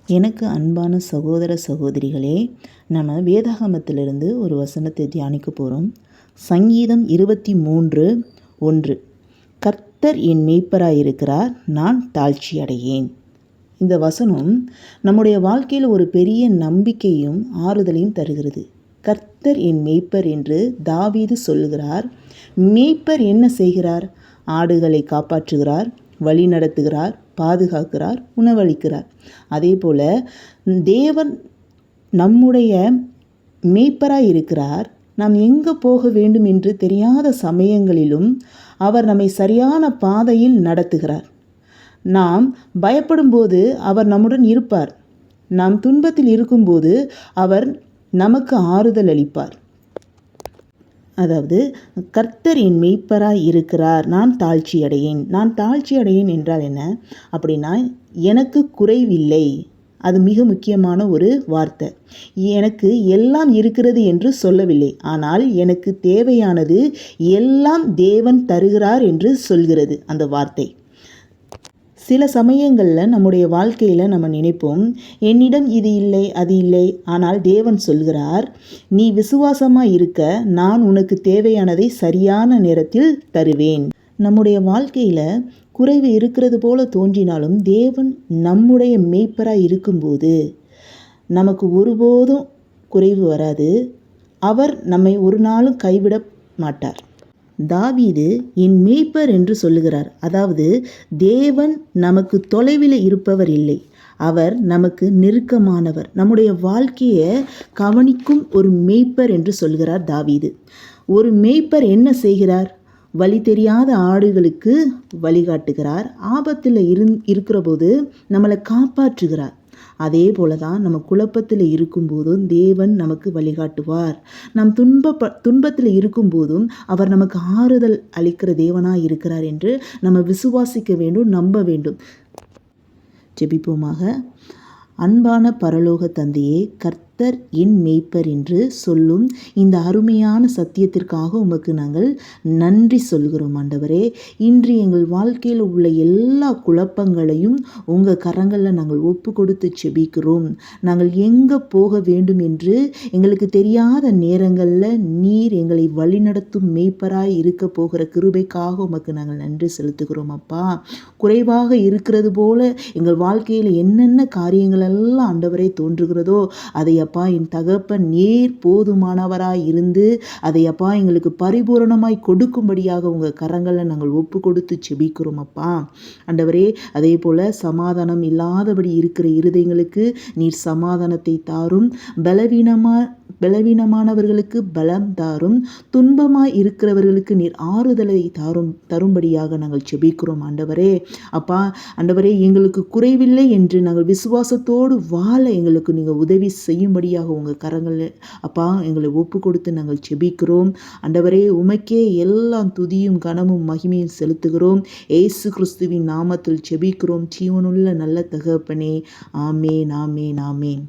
எனக்கு அன்பான சகோதர சகோதரிகளே, நம்ம வேதாகமத்திலிருந்து ஒரு வசனத்தை தியானிக்க போகிறோம். சங்கீதம் 23:1. கர்த்தர் என் மேய்ப்பராயிருக்கிறார், நான் தாழ்ச்சி அடையேன். இந்த வசனம் நம்முடைய வாழ்க்கையில் ஒரு பெரிய நம்பிக்கையும் ஆறுதலையும் தருகிறது. கர்த்தர் என் மேய்ப்பர் என்று தாவீது சொல்லுகிறார். மேய்ப்பர் என்ன செய்கிறார்? ஆடுகளை காப்பாற்றுகிறார், வழி நடத்துகிறார், பாதுகாக்கிறார், உணவளிக்கிறார். அதே போல தேவன் நம்முடைய மேய்ப்பராய் இருக்கிறார். நாம் எங்கே போக வேண்டும் என்று தெரியாத சமயங்களிலும் அவர் நம்மை சரியான பாதையில் நடத்துகிறார். நாம் பயப்படும்போது அவர் நம்முடன் இருப்பார். நாம் துன்பத்தில் இருக்கும்போது அவர் நமக்கு ஆறுதல் அளிப்பார். அதாவது கர்த்தர் என் மேய்ப்பராய் இருக்கிறார், நான் தாழ்ச்சி அடையேன். நான் தாழ்ச்சி அடையேன் என்றால் என்ன அப்படின்னா, எனக்கு குறைவில்லை. அது மிக முக்கியமான ஒரு வார்த்தை. எனக்கு எல்லாம் இருக்கிறது என்று சொல்லவில்லை, ஆனால் எனக்கு தேவையானது எல்லாம் தேவன் தருகிறார் என்று சொல்கிறது அந்த வார்த்தை. சில சமயங்களில் நம்முடைய வாழ்க்கையில் நம்ம நினைப்போம், என்னிடம் இது இல்லை அது இல்லை. ஆனால் தேவன் சொல்கிறார், நீ விசுவாசமாக இருக்க நான் உனக்கு தேவையானதை சரியான நேரத்தில் தருவேன். நம்முடைய வாழ்க்கையில் குறைவு இருக்கிறது போல தோன்றினாலும் தேவன் நம்முடைய மேய்ப்பராக இருக்கும்போது நமக்கு ஒருபோதும் குறைவு வராது. அவர் நம்மை ஒரு நாளும் கைவிட மாட்டார். தாவீது என் மேய்ப்பர் என்று சொல்லுகிறார். அதாவது தேவன் நமக்கு தொலைவில் இருப்பவர் இல்லை, அவர் நமக்கு நெருக்கமானவர். நம்முடைய வாழ்க்கையை கவனிக்கும் ஒரு மேய்ப்பர் என்று சொல்கிறார் தாவீது. ஒரு மேய்ப்பர் என்ன செய்கிறார்? வழி தெரியாத ஆடுகளுக்கு வழிகாட்டுகிறார். ஆபத்தில் இருக்கிற போது நம்மளை காப்பாற்றுகிறார். அதே போல தான் நம்ம குழப்பத்தில் இருக்கும்போதும் தேவன் நமக்கு வழிகாட்டுவார். நாம் துன்பத்தில் இருக்கும்போதும் அவர் நமக்கு ஆறுதல் அளிக்கிற தேவனாக இருக்கிறார் என்று நம்ம விசுவாசிக்க வேண்டும், நம்ப வேண்டும். ஜெபிப்போமாக. அன்பான பரலோக தந்தையே, கர்த்தர் என் மேய்ப்பர் என்று சொல்லும் இந்த அருமையான சத்தியத்திற்காக உமக்கு நாங்கள் நன்றி சொல்கிறோம் ஆண்டவரே. இன்று எங்கள் வாழ்க்கையில் உள்ள எல்லா குழப்பங்களையும் உங்கள் கரங்களில் நாங்கள் ஒப்பு கொடுத்து செபிக்கிறோம். நாங்கள் எங்கே போக வேண்டும் என்று எங்களுக்கு தெரியாத நேரங்களில் நீர் எங்களை வழிநடத்தும் மேய்ப்பராய் இருக்க போகிற கிருபைக்காக உமக்கு நாங்கள் நன்றி செலுத்துகிறோம் அப்பா. குறைவாக இருக்கிறது போல எங்கள் வாழ்க்கையில் என்னென்ன காரியங்கள் எல்லாம் ஆண்டவரே தோன்றுகிறதோ அதை அப்பா என் தகப்பன் நீர் போதுமானவராய் இருந்து அதை அப்பா எங்களுக்கு பரிபூரணமாய் கொடுக்கும்படியாக உங்கள் கரங்களில் நாங்கள் ஒப்பு கொடுத்து செபிக்கிறோம் அப்பா. ஆண்டவரே, அதே போல சமாதானம் இல்லாதபடி இருக்கிற இருதயங்களுக்கு நீர் சமாதானத்தை தாரும். பலவீனமானவர்களுக்கு பலம் தாரும். துன்பமாய் இருக்கிறவர்களுக்கு நீர் ஆறுதலை தரும்படியாக நாங்கள் செபிக்கிறோம் ஆண்டவரே. அப்பா ஆண்டவரே, எங்களுக்கு குறைவில்லை என்று நாங்கள் விசுவாசத்தோடு வாழ எங்களுக்கு நீங்கள் உதவி செய்யும்படியாக உங்கள் கரங்களில் அப்பா எங்களை ஒப்பு கொடுத்து நாங்கள் செபிக்கிறோம் ஆண்டவரே. உமக்கே எல்லாம் துதியும் கனமும் மகிமையும் செலுத்துகிறோம். இயேசு கிறிஸ்துவின் நாமத்தில் செபிக்கிறோம் ஜீவனுள்ள நல்ல தகப்பனே. ஆமேன், ஆமேன், ஆமேன்.